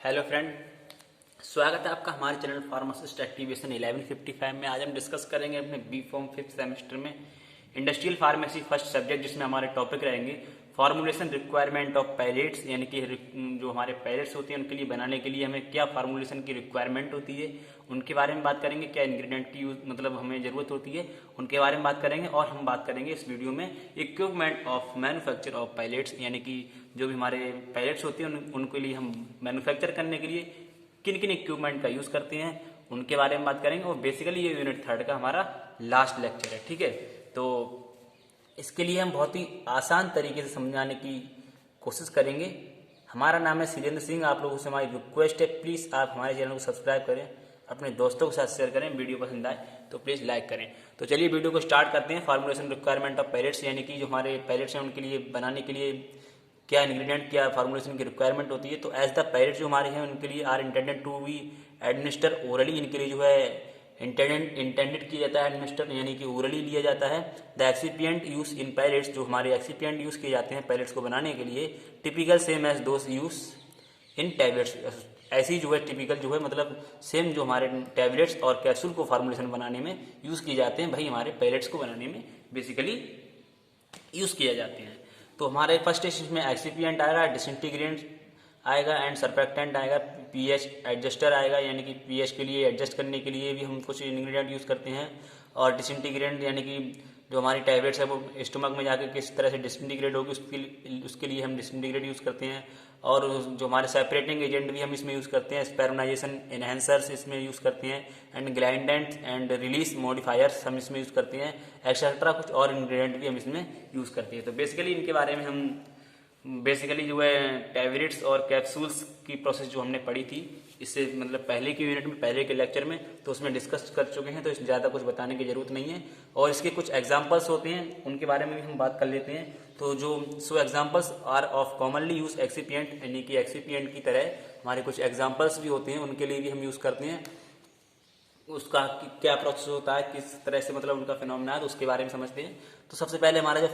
Hello friend, स्वागत है आपका हमारे चैनल फार्मासिस्ट एक्टिवेशन 1155 में। आज हम डिस्कस करेंगे अपने बी फॉर्म 5th सेमेस्टर में इंडस्ट्रियल फार्मेसी फर्स्ट सब्जेक्ट, जिसमें हमारे टॉपिक रहेंगे फॉर्मुलेशन रिक्वायरमेंट ऑफ पैलेट्स, यानी कि जो हमारे पैलेट्स होते हैं उनके लिए बनाने के लिए हमें क्या फार्मुलेशन की रिक्वायरमेंट होती है उनके बारे में बात करेंगे। क्या इंग्रेडिएंट की यूज मतलब हमें ज़रूरत होती है उनके बारे में बात करेंगे। और हम बात करेंगे इस वीडियो में equipment of manufacture of pellets, यानी कि जो भी हमारे पैलेट्स होती हैं उनके लिए हम मैन्युफैक्चर करने के लिए किन किन इक्विपमेंट का यूज़ करते हैं उनके बारे में बात करेंगे। और बेसिकली ये यूनिट 3 का हमारा लास्ट लेक्चर है, ठीक है। तो इसके लिए हम बहुत ही आसान तरीके से समझाने की कोशिश करेंगे। हमारा नाम है शीलेंद्र सिंह। आप लोगों से हमारी रिक्वेस्ट है, प्लीज़ आप हमारे चैनल को सब्सक्राइब करें, अपने दोस्तों के साथ शेयर करें, वीडियो पसंद आए तो प्लीज़ लाइक करें। तो चलिए वीडियो को स्टार्ट करते हैं। फार्मुलेशन रिक्वायरमेंट ऑफ पैलेट्स, यानी कि जो हमारे पैलेट्स हैं उनके लिए बनाने के लिए क्या इंग्रेडिएंट, क्या फार्मुलेशन की रिक्वायरमेंट होती है। तो एज द पैलेट्स जो हमारे हैं उनके लिए are intended to be administer orally, इनके लिए जो है इंटेंडेड किया जाता है एडमिनिस्टर, यानी कि ओरली लिया जाता है। The excipient use in pellets, जो हमारे एक्सिपिएंट यूज किए जाते हैं पैलेट्स को बनाने के लिए, typical same as those use in tablets, ऐसी जो है टिपिकल जो है मतलब सेम जो हमारे टैबलेट्स और कैप्सूल को फार्मुलेशन बनाने में यूज़ किए जाते हैं, भाई हमारे पैलेट्स को बनाने में बेसिकली यूज़ किए जाते हैं। तो हमारे फर्स्ट स्टेज में एक्सिपिएंट आएगा, डिसइंटीग्रेंट आएगा एंड सरफेक्टेंट आएगा, पीएच एडजस्टर आएगा, यानी कि पीएच के लिए एडजस्ट करने के लिए भी हम कुछ इंग्रेडिएंट यूज़ करते हैं। और डिसइंटीग्रेंट यानी कि जो हमारी टैबलेट्स है वो स्टमक में जाकर किस तरह से डिसइंटीग्रेट होगी उसके लिए हम डिसइंटीग्रेट यूज़ करते हैं। और जो हमारे सेपरेटिंग एजेंट भी हम इसमें यूज़ करते हैं, स्पेरमाइजेशन एनहेंसर्स इसमें यूज़ करते हैं, एंड ग्लाइंडेंट्स एंड रिलीज मॉडिफायर्स हम इसमें यूज़ करते हैं, एक्सेट्रा कुछ और इंग्रेडिएंट भी हम इसमें यूज़ करते हैं। तो बेसिकली इनके बारे में हम बेसिकली जो है टैबलेट्स और कैप्सूल्स की प्रोसेस जो हमने पढ़ी थी इससे मतलब पहले की यूनिट में, पहले के लेक्चर में, तो उसमें डिस्कस कर चुके हैं, तो इस ज़्यादा कुछ बताने की ज़रूरत नहीं है। और इसके कुछ एग्जांपल्स होते हैं उनके बारे में भी हम बात कर लेते हैं। तो जो examples are of commonly use excipient, यानी कि एक्सिपिएंट की तरह हमारे कुछ एग्जांपल्स भी होते हैं, उनके लिए भी हम यूज़ करते हैं। उसका क्या प्रोसेस होता है, किस तरह से मतलब उनका फिनोमेना है, तो उसके बारे में समझते हैं। तो सबसे पहले हमारा जो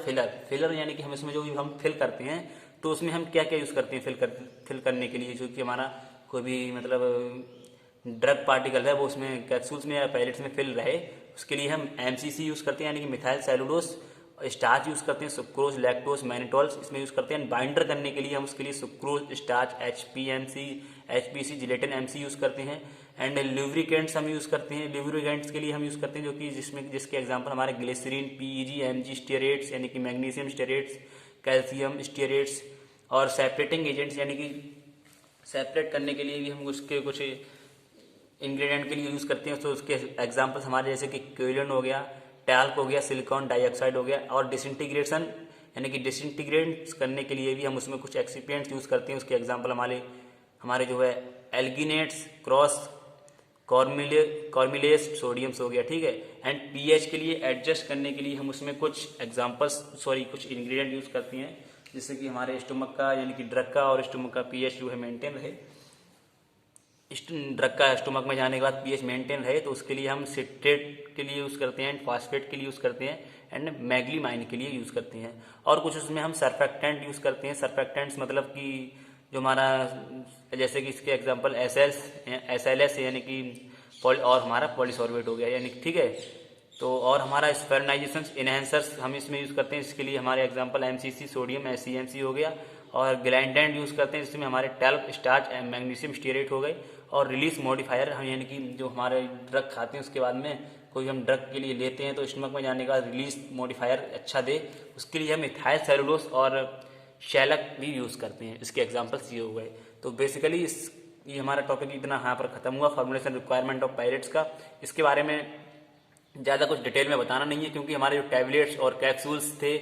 फिलर यानी कि हम इसमें जो भी हम फिल करते हैं तो उसमें हम क्या क्या यूज़ करते हैं फिल करने के लिए, जो कि हमारा कोई भी मतलब ड्रग पार्टिकल है वो उसमें कैप्सूल्स में या पैलेट्स में फिल रहे, उसके लिए हम एमसीसी यूज़ करते हैं, यानी कि मिथाइल सेलुलोज, स्टार्च यूज़ करते हैं, सुक्रोज, लैक्टोज, मैनिटोल्स इसमें यूज़ करते हैं। बाइंडर करने के लिए हम उसके लिए sucrose, starch, HPC, gelatin MC use करते हैं। एंड लुब्रिकेंट्स हम यूज़ करते हैं, लुब्रिकेंट्स के लिए हम यूज़ करते हैं जो कि जिसके एग्जांपल हमारे ग्लिसरीन, पीईजी, एमजी स्टेरेट्स यानी कि मैग्नीशियम स्टेरेट्स, कैल्शियम स्टेरेट्स। और सेपरेटिंग एजेंट्स यानी कि सेपरेट करने के लिए भी हम उसके कुछ इंग्रेडिएंट के लिए यूज़ करते हैं। तो उसके एग्जांपल्स हमारे जैसे कि क्योलिन हो गया, टैल्क हो गया, सिलिकॉन डाइऑक्साइड हो गया। और डिसइंटीग्रेशन यानी कि डिसइंटीग्रेट करने के लिए भी हम उसमें कुछ एक्सिपिएंट्स यूज़ करते हैं। उसके एग्जांपल हमारे जो है एल्गिनेट्स, क्रॉस कॉर्मिलेस सोडियम्स हो गया, ठीक है। एंड पीएच के लिए एडजस्ट करने के लिए हम उसमें कुछ कुछ इंग्रेडिएंट यूज़ करते हैं, जिससे कि हमारे स्टमक का यानी कि ड्रग का और स्टमक का पीएच जो है मेंटेन रहे। ड्रग का स्टमक में जाने के बाद पीएच मेंटेन रहे, तो उसके लिए हम सिट्रेट के लिए यूज़ करते हैं, एंड फास्फेट के लिए यूज़ करते हैं, एंड मैग्लीमाइन के लिए यूज़ करते हैं। और कुछ उसमें हम सरफेक्टेंट यूज़ करते हैं। सरफेक्टेंट्स मतलब कि जो हमारा जैसे कि इसके एग्जांपल SLS यानी कि और हमारा पॉलीसॉर्बेट हो गया, यानी ठीक है। तो और हमारा स्पेरनाइजेशन एनहेंसर्स हम इसमें यूज़ करते हैं, इसके लिए हमारे एग्जांपल MCC, सोडियम SCMC हो गया। और ग्लाइंडेंट यूज़ करते हैं, जिसमें हमारे टैल्क, स्टार्च, मैग्नीशियम स्टीरेट हो गए। और रिलीज मॉडिफायर हम यानी कि जो हमारे ड्रग खाते हैं उसके बाद में कोई हम ड्रग के लिए लेते हैं तो स्टमक में जाने के बाद रिलीज मॉडिफायर अच्छा दे, उसके लिए हम मिथाइल सेलुलोज और शैलक भी यूज़ करते हैं। इसके एग्जांपल्स ये हो गए। तो बेसिकली ये हमारा टॉपिक इतना यहाँ पर खत्म हुआ फार्मुलेशन रिक्वायरमेंट ऑफ पैलेट्स का। इसके बारे में ज़्यादा कुछ डिटेल में बताना नहीं है, क्योंकि हमारे जो टैबलेट्स और कैप्सूल्स थे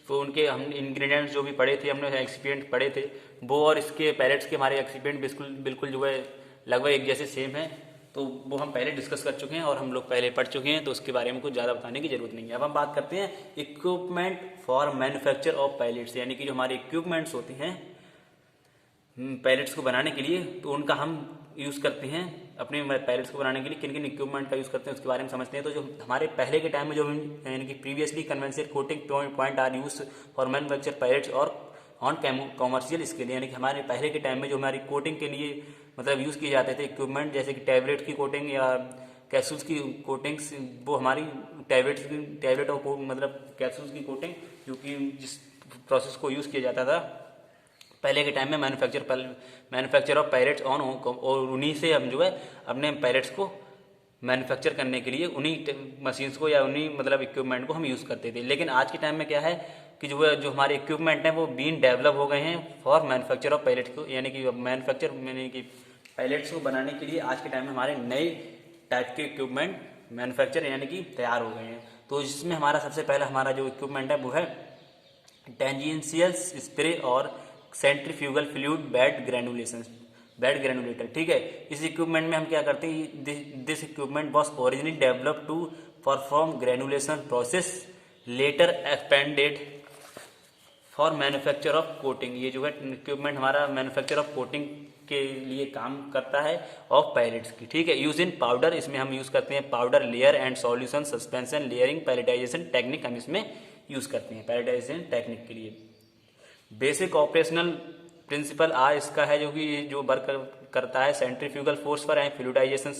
तो उनके हम इंग्रेडिएंट्स जो भी पढ़े थे, हमने एक्सिपिएंट पढ़े थे, वो और इसके पैलेट्स के हमारे एक्सिपिएंट बिल्कुल जो है लगभग एक जैसे सेम है। तो वो हम पहले डिस्कस कर चुके हैं और हम लोग पहले पढ़ चुके हैं, तो उसके बारे में कुछ ज़्यादा बताने की जरूरत नहीं है। अब हम बात करते हैं equipment for manufacture of pellets, यानी कि जो हमारे इक्विपमेंट्स होते हैं पैलेट्स को बनाने के लिए, तो उनका हम यूज़ करते हैं अपने पैलेट्स को बनाने के लिए किन किन इक्विपमेंट का यूज़ करते हैं उसके बारे में समझते हैं। तो जो हमारे पहले के टाइम में जो यानी कि previously conventional coating point are use for manufacture pellets और ऑन कॉमर्शियल इसके लिए, यानी कि हमारे पहले के टाइम में जो हमारी कोटिंग के लिए मतलब यूज़ किए जाते थे इक्विपमेंट, जैसे कि टैबलेट की कोटिंग या कैप्सूल्स की कोटिंग्स, वो हमारी टैबलेट और मतलब कैप्सूल्स की कोटिंग, क्योंकि जिस प्रोसेस को यूज़ किया जाता था पहले के टाइम में मैन्युफैक्चर ऑफ पैलेट्स ऑन, और उन्हीं से हम जो है अपने पैलेट्स को मैन्युफैक्चर करने के लिए उन्हीं मशीन्स को या उन्हीं मतलब इक्विपमेंट को हम यूज़ करते थे। लेकिन आज के टाइम में क्या है कि जो हमारे इक्विपमेंट हैं वो बीन डेवलप हो गए हैं फॉर मैन्युफैक्चर ऑफ पैलेट्स को, यानी कि पैलेट्स को बनाने के लिए आज के टाइम में हमारे नए टाइप के इक्विपमेंट मैन्युफैक्चर यानी कि तैयार हो गए हैं। तो इसमें हमारा सबसे पहला हमारा जो इक्विपमेंट है वो है टेंजेंशियल स्प्रे और सेंट्रीफ्यूगल फ्लूइड बेड ग्रेनुलेटर। ठीक है, इस इक्विपमेंट में हम क्या करते हैं, this equipment was originally develop to perform granulation process, later expanded for manufacture of coating. ये जो है इक्विपमेंट हमारा मैन्युफैक्चर ऑफ कोटिंग के लिए काम करता है ऑफ पैलेट्स की। ठीक है, यूज इन पाउडर, इसमें हम यूज करते हैं powder layer and solution suspension layering pelletization technique, हम इसमें यूज करते हैं पैलेटाइजेशन टेक्निक के लिए। बेसिक ऑपरेशनल प्रिंसिपल इसका है, जो कि जो वर्क करता है सेंट्रीफ्यूगल फोर्स पर एंड फ्लूइडाइजेशन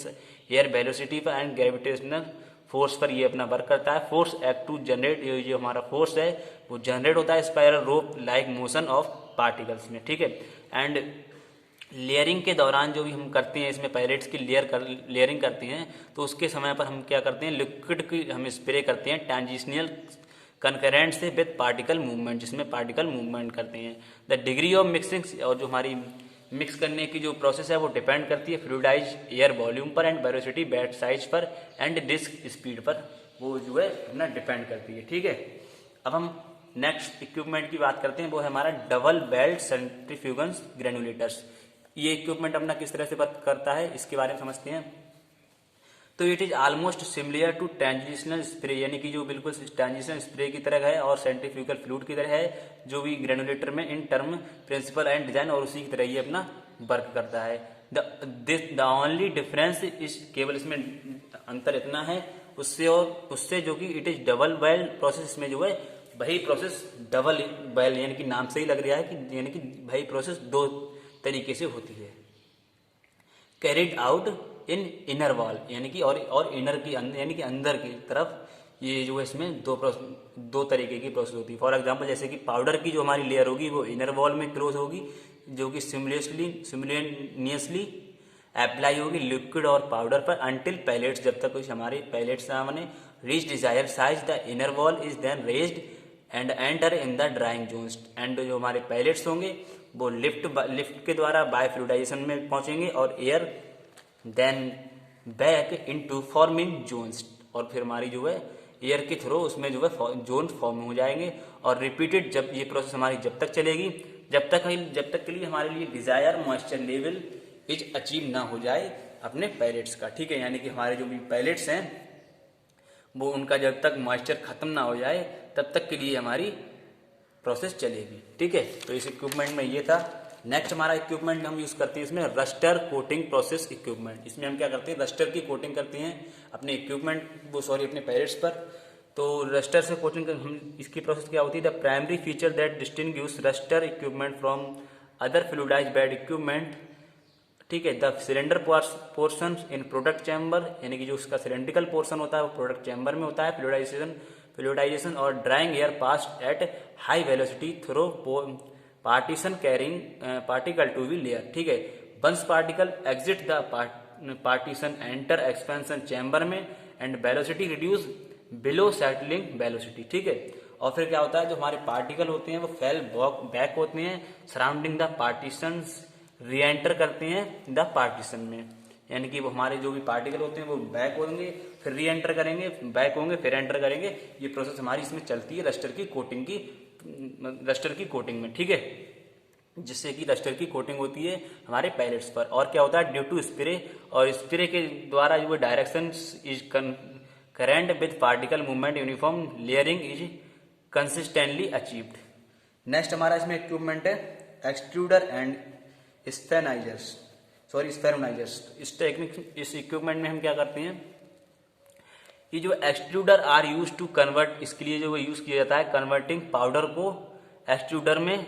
एयर वेलोसिटी पर एंड ग्रेविटेशनल फोर्स पर ये अपना वर्क करता है। फोर्स एक्ट टू जनरेट, ये जो हमारा फोर्स है वो जनरेट होता है spiral rope like motion of particles में। ठीक है, एंड लेयरिंग के दौरान जो भी हम करते हैं इसमें पैलेट्स की लेयरिंग करते हैं, तो उसके समय पर हम क्या करते हैं, लिक्विड की हम स्प्रे करते हैं ट्रांजिशनल कंकरेंट से विद पार्टिकल मूवमेंट, जिसमें पार्टिकल मूवमेंट करते हैं। द डिग्री ऑफ मिक्सिंग, और जो हमारी मिक्स करने की जो प्रोसेस है वो डिपेंड करती है फ्लूइडाइज एयर वॉल्यूम पर एंड वेलोसिटी बेड साइज पर एंड डिस्क स्पीड पर, वो जो है अपना डिपेंड करती है। ठीक है, अब हम नेक्स्ट इक्विपमेंट की बात करते हैं, वो है हमारा डबल बेल्ट सेंट्रीफ्यूगल ग्रेनुलेटर्स। ये इक्विपमेंट अपना किस तरह से वर्क करता है इसके बारे में समझते हैं। तो it is almost similar to transitional spray, यानी कि जो बिल्कुल ट्रांजिशनल स्प्रे की तरह है और सेंट्रीफ्यूगल फ्लूइड की तरह है जो भी ग्रेनुलेटर में in term principle and design, और उसी की तरह ये अपना वर्क करता है। द ओनली डिफरेंस इस केवल इसमें अंतर इतना है उससे जो कि it is double bale process में जो है वही प्रोसेस डबल बेल, यानी कि नाम से ही लग रहा है कि यानी कि वही प्रोसेस दो तरीके से होती है। Carried out in inner wall, यानी कि और इनर की यानी कि अंदर की तरफ, ये जो है इसमें दो तरीके की प्रोसेस होती है। फॉर एग्जांपल जैसे कि पाउडर की जो हमारी लेयर होगी वो इनर वॉल में क्लोज होगी, जो कि सिमुलेनियसली अप्लाई होगी लिक्विड और पाउडर पर अंटिल पैलेट्स, जब तक कुछ हमारे पैलेट्स ना बने, reach desire size the inner wall is then raised and enter in the drying zones, and जो हमारे पैलेट्स होंगे वो लिफ्ट के द्वारा बाय फ्लूइडाइजेशन में पहुंचेंगे और air then back into forming zones, और फिर हमारी जो है एयर के थ्रू उसमें जो है जोन फॉर्म हो जाएंगे। और रिपीटेड जब ये प्रोसेस हमारी जब तक चलेगी जब तक के लिए हमारे लिए desire moisture level is achieve ना हो जाए अपने पैलेट्स का। ठीक है, यानी कि हमारे जो भी पैलेट्स हैं वो उनका जब तक मॉइस्चर खत्म ना हो जाए तब तक के लिए हमारी प्रोसेस चलेगी। ठीक है, तो इस इक्विपमेंट में ये था। नेक्स्ट हमारा इक्विपमेंट हम यूज करते हैं इसमें रस्टर कोटिंग प्रोसेस इक्विपमेंट। इसमें हम क्या करते हैं, रस्टर की कोटिंग करते हैं अपने अपने पैलेट्स पर। तो रस्टर से कोटिंग हम इसकी प्रोसेस क्या होती है, the primary feature that distinguish rotor equipment from other fluidized bed equipment. ठीक है, the cylinder portion in product chamber, यानी कि जो उसका सिलेंड्रिकल पोर्शन होता है वो प्रोडक्ट चैम्बर में होता है। फ्लूइडाइजेशन और drying air passed at high velocity through partition carrying particle to be layer. ठीक है, once particle exit the partition enter expansion chamber में and velocity reduce below settling velocity. ठीक है, और फिर क्या होता है, जो हमारे पार्टिकल होते हैं वो फेल बैक होते हैं सराउंडिंग द पार्टीशन, री एंटर करते हैं द पार्टीशन में, यानी कि वो हमारे जो भी पार्टिकल होते हैं वो बैक होंगे फिर री एंटर करेंगे, बैक होंगे फिर एंटर करेंगे। ये प्रोसेस हमारी इसमें चलती है रस्टर की कोटिंग में। ठीक है, जिससे कि रस्टर की कोटिंग होती है हमारे पैलेट्स पर। और क्या होता है, ड्यू टू स्प्रे, और स्प्रे के द्वारा जो direction is current with particle movement uniform layering is consistently achieved. Next हमारा इसमें इक्विपमेंट है एक्सट्रूडर एंड स्फेरोनाइजर्स। इस इक्विपमेंट में हम क्या करते हैं, ये जो extruder are use to convert, इसके लिए जो यूज किया जाता है कन्वर्टिंग पाउडर को एक्सट्रूडर में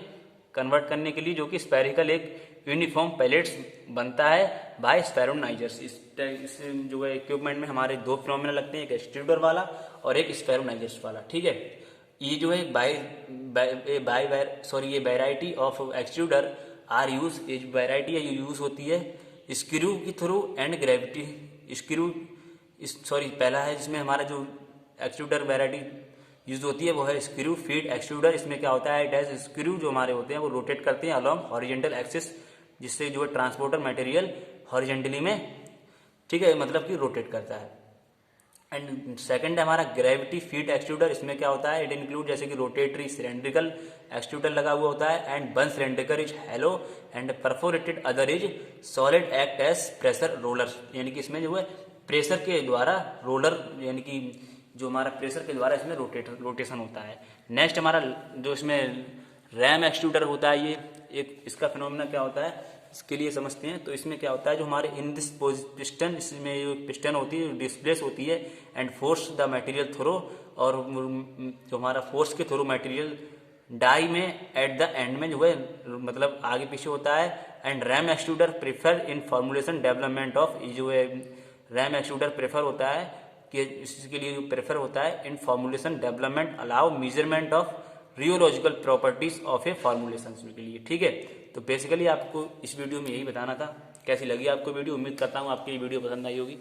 कन्वर्ट करने के लिए, जो कि स्फेरिकल एक यूनिफॉर्म पैलेट्स बनता है बाय स्फेरोनाइजर्स। इस जो है इक्विपमेंट में हमारे दो फिनोमिना लगते हैं, एक एक्सट्रूडर वाला और एक स्फेरोनाइजर्स वाला। ठीक है, ये जो है ये variety of extruder are use, ये वैरायटी है ये यूज होती है स्क्रू के थ्रू एंड ग्रेविटी स्क्रू पहला है जिसमें हमारा जो एक्सट्रूडर वैरायटी यूज होती है वो है स्क्रू फीड एक्सट्रूडर। इसमें क्या होता है, इट हैज स्क्रू जो हमारे होते हैं वो रोटेट करते हैं अलॉन्ग हॉरिजेंटल एक्सिस, जिससे जो है ट्रांसपोर्टर मटेरियल हॉरिजेंटली में, ठीक है, मतलब कि रोटेट करता है। एंड सेकंड है हमारा ग्रेविटी फीड एक्सट्रूडर। इसमें क्या होता है, इट इंक्लूड जैसे कि रोटेटरी सिलेंड्रिकल एक्सट्रूडर लगा हुआ होता है and one cylindrical is hollow and perforated, other is solid act as pressure roller. यानी कि इसमें जो है प्रेशर के द्वारा रोलर, यानी कि जो हमारा प्रेशर के द्वारा इसमें रोटेशन होता है। नेक्स्ट हमारा जो इसमें रैम एक्सट्रूडर होता है, ये एक इसका फिनोमिना क्या होता है इसके लिए समझते हैं। तो इसमें क्या होता है, जो हमारे इन दिस पिस्टन, इसमें जो पिस्टन होती है डिस्प्लेस होती है and force the material through, और जो हमारा फोर्स के थ्रू मटेरियल डाई में एट द एंड में जो है मतलब आगे पीछे होता है। And ram extruder prefer in formulation development of, जो है रैम एक्सट्रूडर प्रेफर होता है कि इसके लिए प्रेफर होता है इन formulation development allow measurement of rheological properties of A formulation के लिए। ठीक है, तो बेसिकली आपको इस वीडियो में यही बताना था। कैसी लगी आपको वीडियो, उम्मीद करता हूँ आपकी ये वीडियो पसंद आई होगी।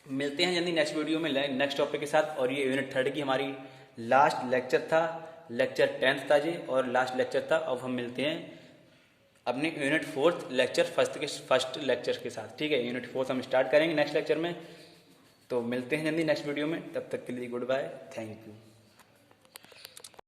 मिलते हैं जल्दी नेक्स्ट वीडियो में नेक्स्ट टॉपिक के साथ। और ये यूनिट 3 की हमारी लास्ट लेक्चर था, लेक्चर 10 था जी, और लास्ट लेक्चर था। अब हम मिलते हैं अपने यूनिट 4 लेक्चर फर्स्ट लेक्चर के साथ। ठीक है, यूनिट 4 हम स्टार्ट करेंगे नेक्स्ट लेक्चर में। तो मिलते हैं जल्दी नेक्स्ट वीडियो में, तब तक के लिए गुड बाय, थैंक यू।